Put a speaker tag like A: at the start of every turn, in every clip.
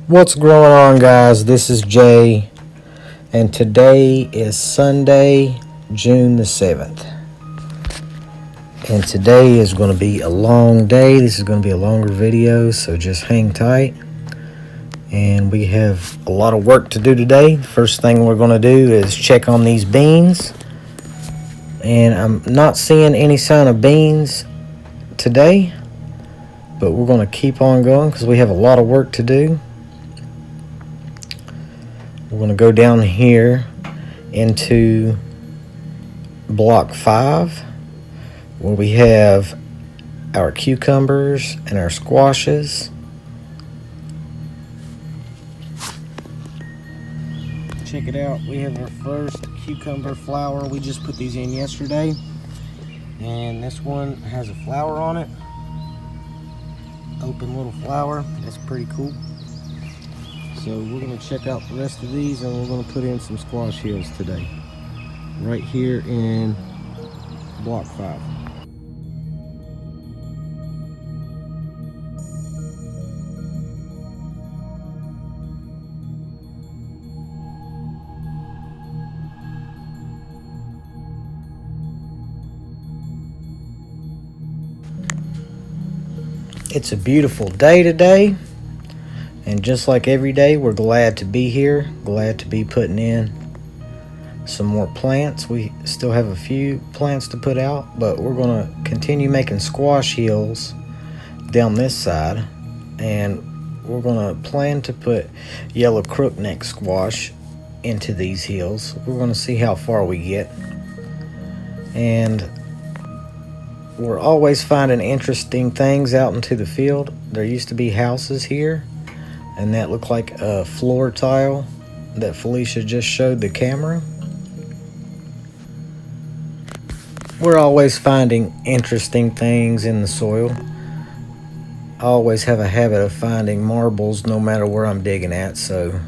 A: What's going on, guys? This is Jay, and today is Sunday, June the 7th. And today is going to be a long day. This is going to be a longer video, so just hang tight. And we have a lot of work to do today. The first thing we're going to do is check on these beans. And I'm not seeing any sign of beans today, but we're going to keep on going because we have a lot of work to do. We're going to go down here into block 5 where we have our cucumbers and our squashes. Check it out. We have our first cucumber flower. We just put these in yesterday. And this one has a flower on it. Open little flower. That's pretty cool. So we're going to check out the rest of these, and we're going to put in some squash hills today, right here in block 5. It's a beautiful day today. And just like every day, we're glad to be here, glad to be putting in some more plants. We still have a few plants to put out, but we're going to continue making squash hills down this side. And we're going to plan to put yellow crookneck squash into these hills. We're going to see how far we get. And we're always finding interesting things out into the field. There used to be houses here, and that looked like a floor tile that Felicia just showed the camera. We're always finding interesting things in the soil. I always have a habit of finding marbles no matter where I'm digging at, so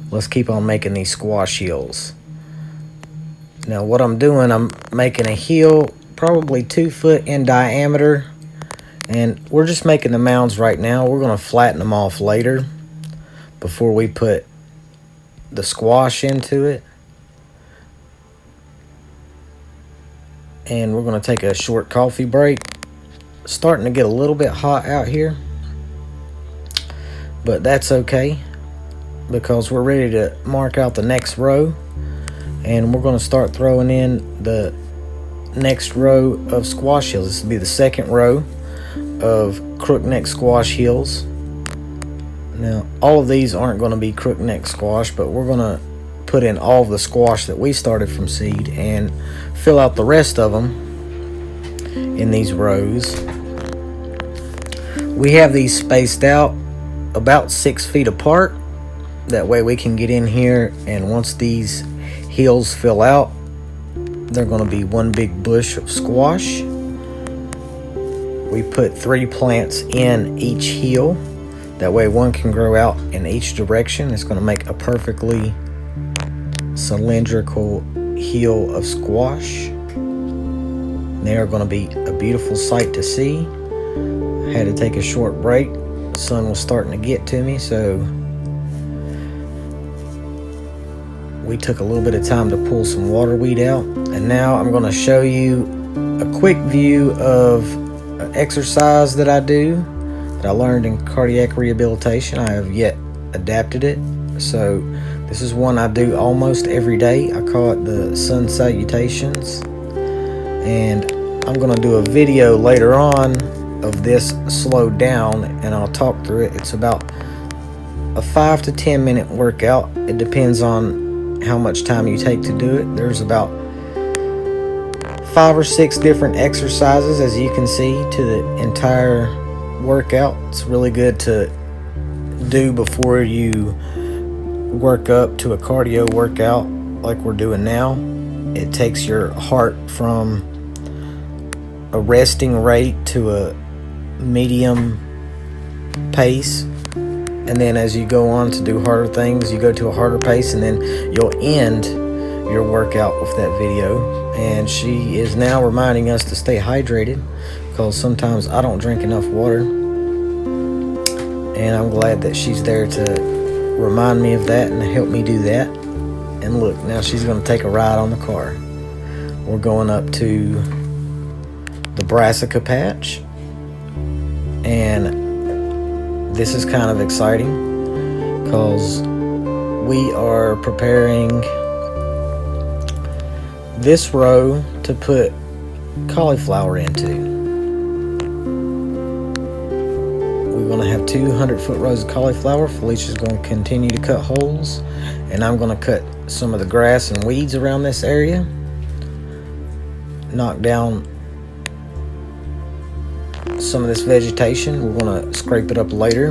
A: let's keep on making these squash hills. Now what I'm doing, I'm making a hill probably 2 foot in diameter. And we're just making the mounds right now. We're going to flatten them off later before we put the squash into it. And we're going to take a short coffee break. It's starting to get a little bit hot out here, but that's okay because we're ready to mark out the next row. And we're going to start throwing in the next row of squash hills. This will be the second row of crookneck squash hills. Now all of these aren't going to be crookneck squash, but we're going to put in all of the squash that we started from seed and fill out the rest of them in these rows. We have these spaced out about 6 feet apart. That way we can get in here, and once these hills fill out, they're going to be one big bush of squash. We put 3 plants in each hill. That way one can grow out in each direction. It's going to make a perfectly cylindrical hill of squash. They are going to be a beautiful sight to see. I had to take a short break. The sun was starting to get to me, so we took a little bit of time to pull some water weed out. And now I'm going to show you a quick view of an exercise that I do that I learned in cardiac rehabilitation. I have yet adapted it, so this is one I do almost every day. I call it the sun salutations, and I'm going to do a video later on of this slowed down, and I'll talk through it. It's about a 5 to 10 minute workout. It depends on how much time you take to do it. There's about 5 or 6 different exercises, as you can see, to the entire workout. It's really good to do before you work up to a cardio workout like we're doing now. It takes your heart from a resting rate to a medium pace, and then as you go on to do harder things, you go to a harder pace, and then you'll end your workout with that video. And she is now reminding us to stay hydrated because sometimes I don't drink enough water. And I'm glad that she's there to remind me of that and help me do that. And look, now she's going to take a ride on the car. We're going up to the brassica patch. And this is kind of exciting because we are preparing this row to put cauliflower into. We're going to have 200-foot rows of cauliflower. Felicia's going to continue to cut holes, and I'm going to cut some of the grass and weeds around this area. Knock down some of this vegetation. We're going to scrape it up later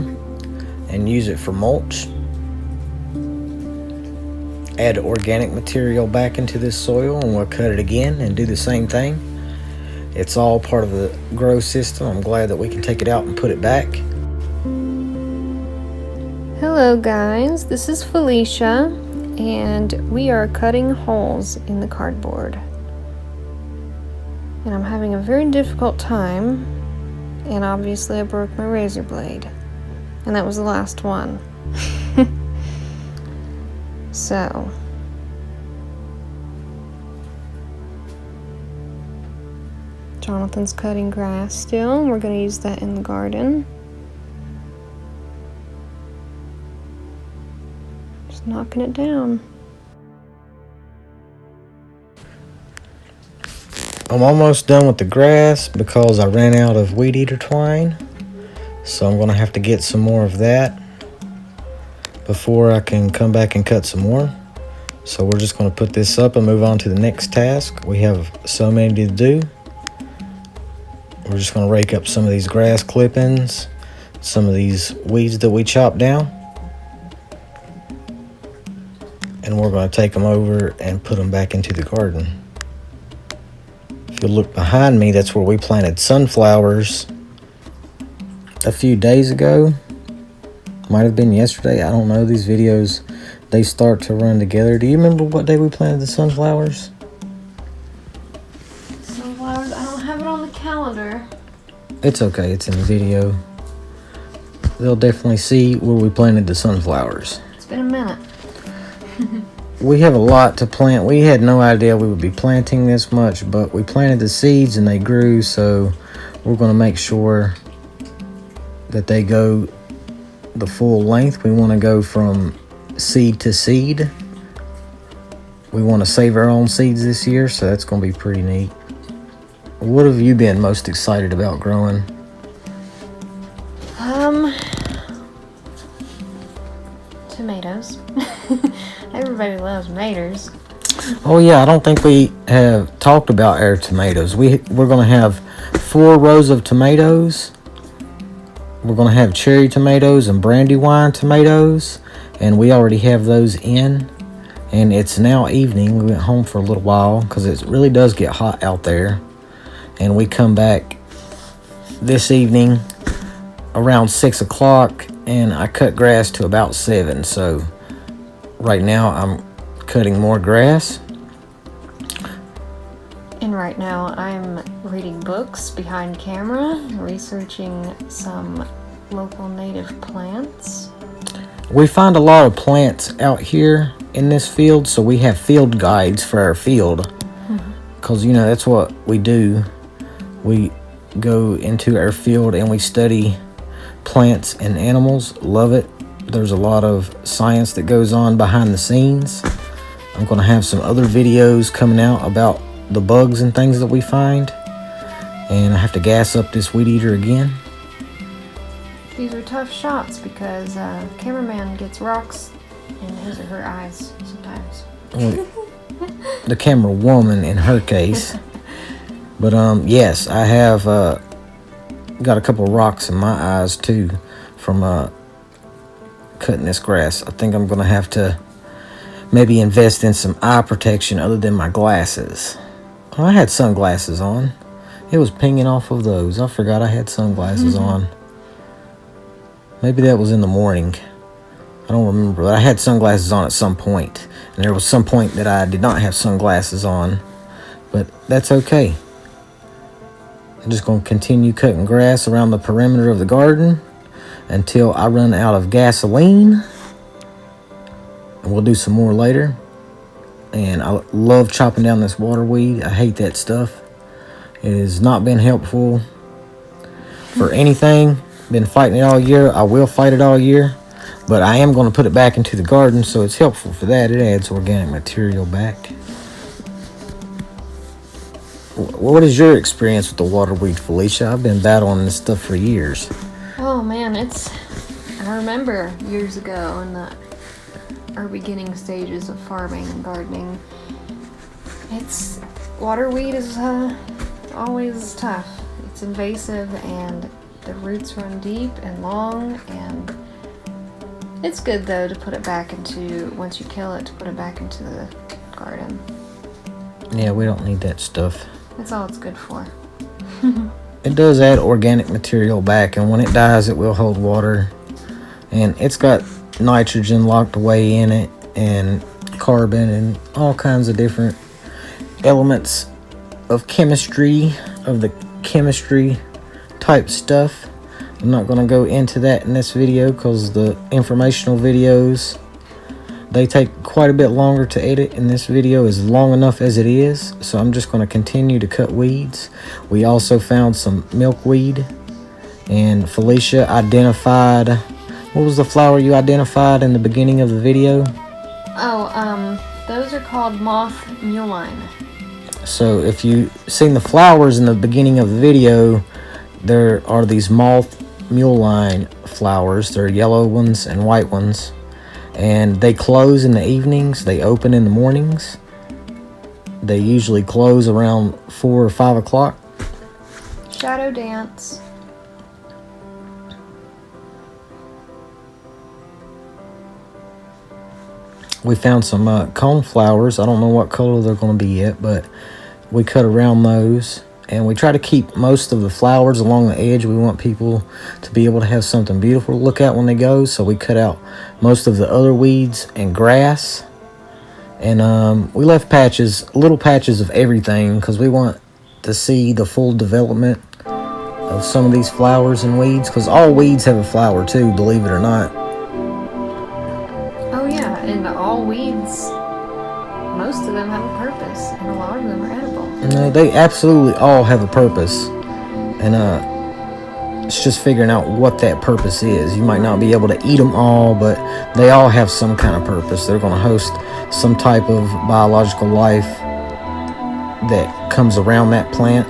A: and use it for mulch. Add organic material back into this soil, and we'll cut it again and do the same thing. It's all part of the grow system. I'm glad that we can take it out and put it back.
B: Hello guys, this is Felicia, and we are cutting holes in the cardboard. And I'm having a very difficult time, and obviously I broke my razor blade. And that was the last one. So, Jonathan's cutting grass still, and we're going to use that in the garden. Just knocking it down.
A: I'm almost done with the grass because I ran out of weed eater twine. So I'm going to have to get some more of that before I can come back and cut some more. So we're just going to put this up and move on to the next task. We have so many to do. We're just going to rake up some of these grass clippings, some of these weeds that we chopped down, and we're going to take them over and put them back into the garden. If you look behind me, that's where we planted sunflowers a few days ago. Might have been yesterday. I don't know. These videos, they start to run together. Do you remember what day we planted the sunflowers?
B: Sunflowers? I don't have it on the calendar.
A: It's okay. It's in the video. They'll definitely see where we planted the sunflowers.
B: It's been a minute.
A: We have a lot to plant. We had no idea we would be planting this much, but we planted the seeds and they grew, so we're going to make sure that they go the full length. We want to go from seed to seed. We want to save our own seeds this year, so that's going to be pretty neat. What have you been most excited about growing?
B: Tomatoes. Everybody loves tomatoes.
A: Oh yeah, I don't think we have talked about our tomatoes. We're going to have 4 rows of tomatoes. We're going to have cherry tomatoes and brandywine tomatoes, and we already have those in. And it's now evening. We went home for a little while because it really does get hot out there. And we come back this evening around 6 o'clock, and I cut grass to about 7. So right now I'm cutting more grass.
B: And right now I'm reading books behind camera, researching some local native plants.
A: We find a lot of plants out here in this field, so we have field guides for our field. Because, you know, that's what we do. We go into our field and we study plants and animals. Love it. There's a lot of science that goes on behind the scenes. I'm going to have some other videos coming out about the bugs and things that we find. And I have to gas up this weed eater again.
B: These are tough shots because cameraman gets rocks in his or her eyes sometimes.
A: Well, the camera woman in her case. But yes, I have got a couple rocks in my eyes too from cutting this grass. I think I'm gonna have to maybe invest in some eye protection other than my glasses. Oh, I had sunglasses on. It was pinging off of those. I forgot I had sunglasses on. Maybe that was in the morning. I don't remember, but I had sunglasses on at some point. And there was some point that I did not have sunglasses on. But that's okay. I'm just going to continue cutting grass around the perimeter of the garden. until I run out of gasoline. And we'll do some more later. And I love chopping down this water weed. I hate that stuff. It has not been helpful for anything. Been fighting it all year. I will fight it all year. But I am going to put it back into the garden, so it's helpful for that. It adds organic material back. What is your experience with the water weed, Felicia? I've been battling this stuff for years.
B: Oh man, I remember years ago in our beginning stages of farming and gardening. Water weed is always tough. It's invasive and the roots run deep and long, and it's good though to put it back into, once you kill it, to put it back into the garden.
A: Yeah, we don't need that stuff.
B: That's all it's good for.
A: It does add organic material back, and when it dies it will hold water, and it's got nitrogen locked away in it and carbon and all kinds of different elements of chemistry, of the chemistry type stuff. I'm not going to go into that in this video because the informational videos, they take quite a bit longer to edit, and this video is long enough as it is, so I'm just going to continue to cut weeds. We also found some milkweed, and Felicia identified, what was the flower you identified in the beginning of the video?
B: Those are called moth muline.
A: So if you seen the flowers in the beginning of the video, there are these moth muline flowers. They're yellow ones and white ones, and they close in the evenings. They open in the mornings. They usually close around 4 or 5 o'clock.
B: Shadow dance.
A: We found some coneflowers. I don't know what color they're going to be yet, but we cut around those. And we try to keep most of the flowers along the edge. We want people to be able to have something beautiful to look at when they go. So we cut out most of the other weeds and grass. And we left patches, little patches of everything, because we want to see the full development of some of these flowers and weeds. Because all weeds have a flower too, believe it or not.
B: Oh yeah, and all weeds, most of them have a purpose, and a lot of them are edible.
A: No, they absolutely all have a purpose, and it's just figuring out what that purpose is. You might not be able to eat them all, but they all have some kind of purpose. They're going to host some type of biological life that comes around that plant,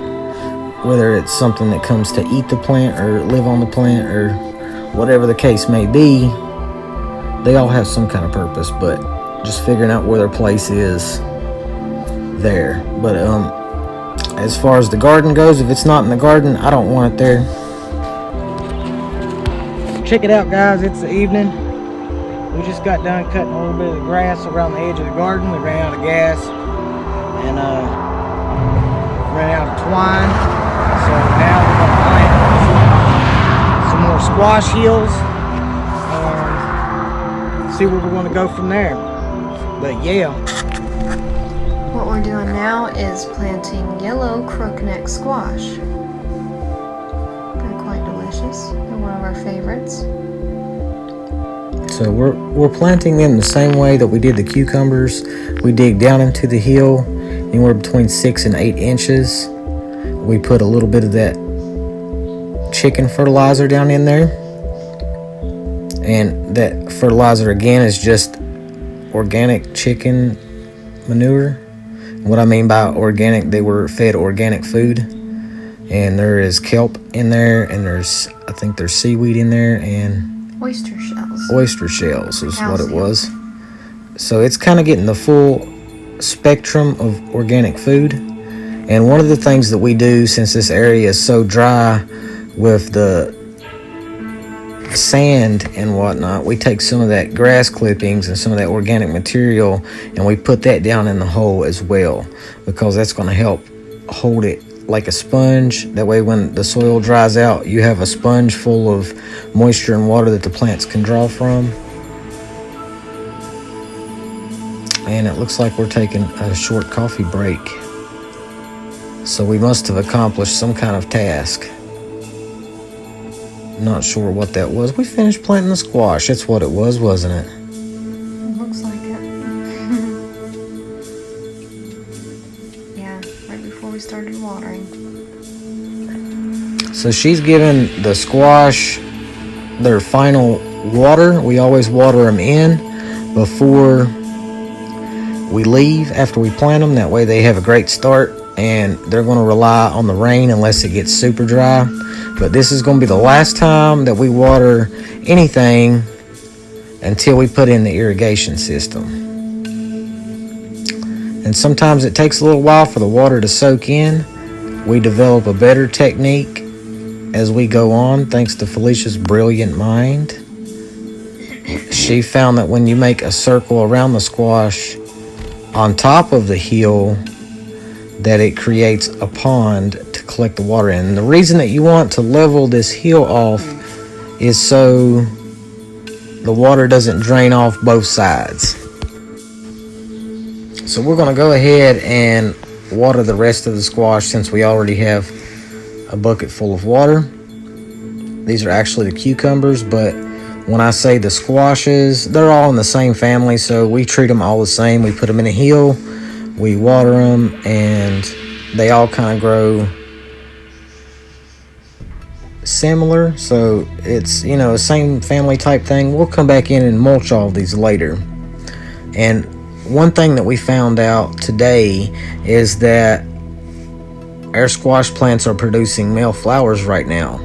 A: whether it's something that comes to eat the plant or live on the plant or whatever the case may be. They all have some kind of purpose, but just figuring out where their place is there. But as far as the garden goes, if it's not in the garden, I don't want it there. Check it out, guys. It's the evening. We just got done cutting a little bit of the grass around the edge of the garden. We ran out of gas and ran out of twine. So now we're gonna plant some more squash hills and see where we're gonna go from there. But yeah.
B: What we're doing now is planting yellow crookneck squash. They're quite delicious. They're one of our favorites.
A: So we're planting them the same way that we did the cucumbers. We dig down into the hill anywhere between 6 and 8 inches. We put a little bit of that chicken fertilizer down in there. And that fertilizer again is just organic chicken manure. What I mean by organic, they were fed organic food, and there is kelp in there, and I think there's seaweed in there, and
B: oyster shells.
A: Oyster shells is
B: Calcium.
A: what it was. So it's kind of getting the full spectrum of organic food. And one of the things that we do, since this area is so dry with the sand and whatnot, we take some of that grass clippings and some of that organic material and we put that down in the hole as well, because that's going to help hold it like a sponge. That way when the soil dries out, you have a sponge full of moisture and water that the plants can draw from. And it looks like we're taking a short coffee break, so we must have accomplished some kind of task. Not sure what that was. We finished planting the squash. That's what it was, wasn't it?
B: It looks like it. Yeah, right before we started watering.
A: So she's giving the squash their final water. We always water them in before we leave after we plant them. That way they have a great start, and they're going to rely on the rain unless it gets super dry. But this is going to be the last time that we water anything until we put in the irrigation system. And sometimes it takes a little while for the water to soak in. We develop a better technique as we go on, thanks to Felicia's brilliant mind. She found that when you make a circle around the squash on top of the hill, that it creates a pond to collect the water in. And the reason that you want to level this hill off is so the water doesn't drain off both sides. So we're going to go ahead and water the rest of the squash since we already have a bucket full of water. These are actually the cucumbers, but when I say the squashes, they're all in the same family, so we treat them all the same. We put them in a hill, we water them, and they all kind of grow similar. So it's, you know, a same family type thing. We'll come back in and mulch all of these later. And one thing that we found out today is that our squash plants are producing male flowers right now.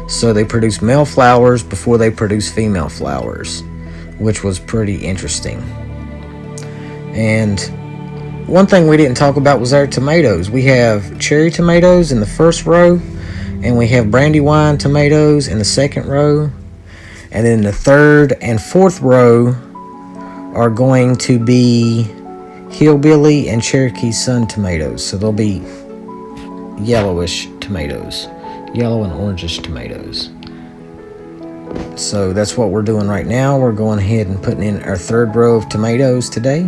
A: So they produce male flowers before they produce female flowers, which was pretty interesting. And one thing we didn't talk about was our tomatoes. We have cherry tomatoes in the first row, and we have brandywine tomatoes in the second row. And then the third and fourth row are going to be hillbilly and Cherokee sun tomatoes. So they'll be yellowish tomatoes, yellow and orangish tomatoes. So that's what we're doing right now. We're going ahead and putting in our third row of tomatoes today.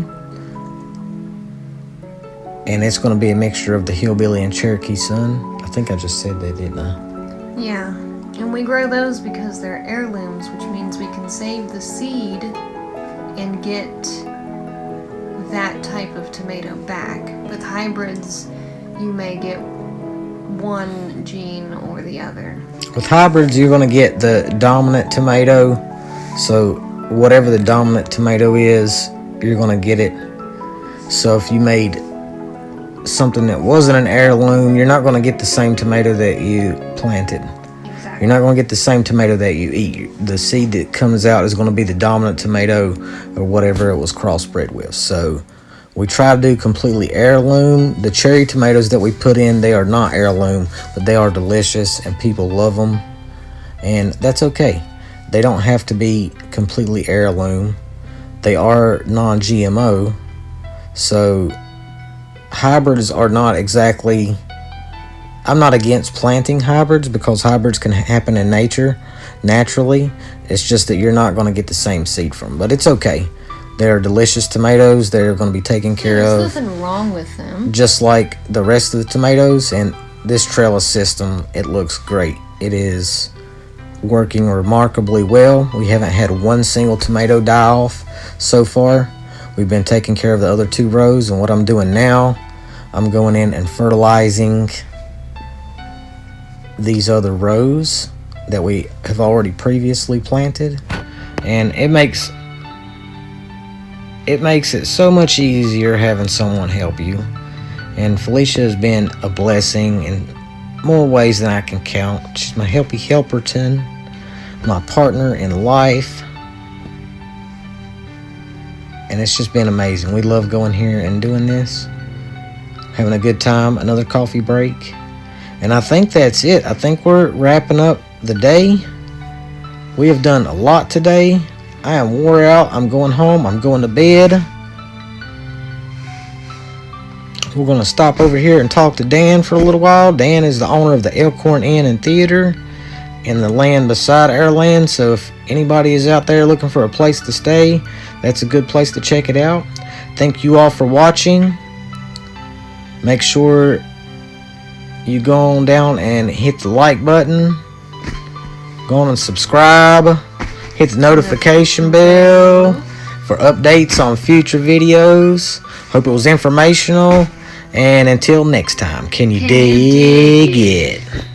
A: And it's going to be a mixture of the hillbilly and Cherokee sun. I think I just said that, didn't I?
B: Yeah, and we grow those because they're heirlooms, which means we can save the seed and get that type of tomato back. With hybrids, you may get one gene or the other.
A: With hybrids, you're going to get the dominant tomato. So whatever the dominant tomato is, you're going to get it. So if you made something that wasn't an heirloom, you're not going to get the same tomato that you planted.
B: Exactly.
A: You're not going to get the same tomato that you eat. The seed that comes out is going to be the dominant tomato or whatever it was crossbred with. So we try to do completely heirloom. The cherry tomatoes that we put in, they are not heirloom, but they are delicious and people love them. And that's okay. They don't have to be completely heirloom. They are non-GMO. So hybrids are not exactly... I'm not against planting hybrids because hybrids can happen in nature naturally. It's just that you're not going to get the same seed from them. But it's okay. They're delicious tomatoes. They're going to be taken care of.
B: There's nothing wrong with them.
A: Just like the rest of the tomatoes. And this trellis system, it looks great. It is working remarkably well. We haven't had one single tomato die off so far. We've been taking care of the other two rows. And what I'm doing now, I'm going in and fertilizing these other rows that we have already previously planted. And it makes it so much easier having someone help you. And Felicia has been a blessing in more ways than I can count. She's my helpy helperton, my partner in life. And it's just been amazing. We love going here and doing this, having a good time. Another coffee break. And I think that's it. I think we're wrapping up the day. We have done a lot today. I am wore out. I'm going home. I'm going to bed. We're going to stop over here and talk to Dan for a little while. Dan is the owner of the Elkhorn Inn and Theater in the land beside our land. So if anybody is out there looking for a place to stay, that's a good place to check it out. Thank you all for watching. Make sure you go on down and hit the like button. Go on and subscribe. Hit the notification bell for updates on future videos. Hope it was informational. And until next time, can you dig it?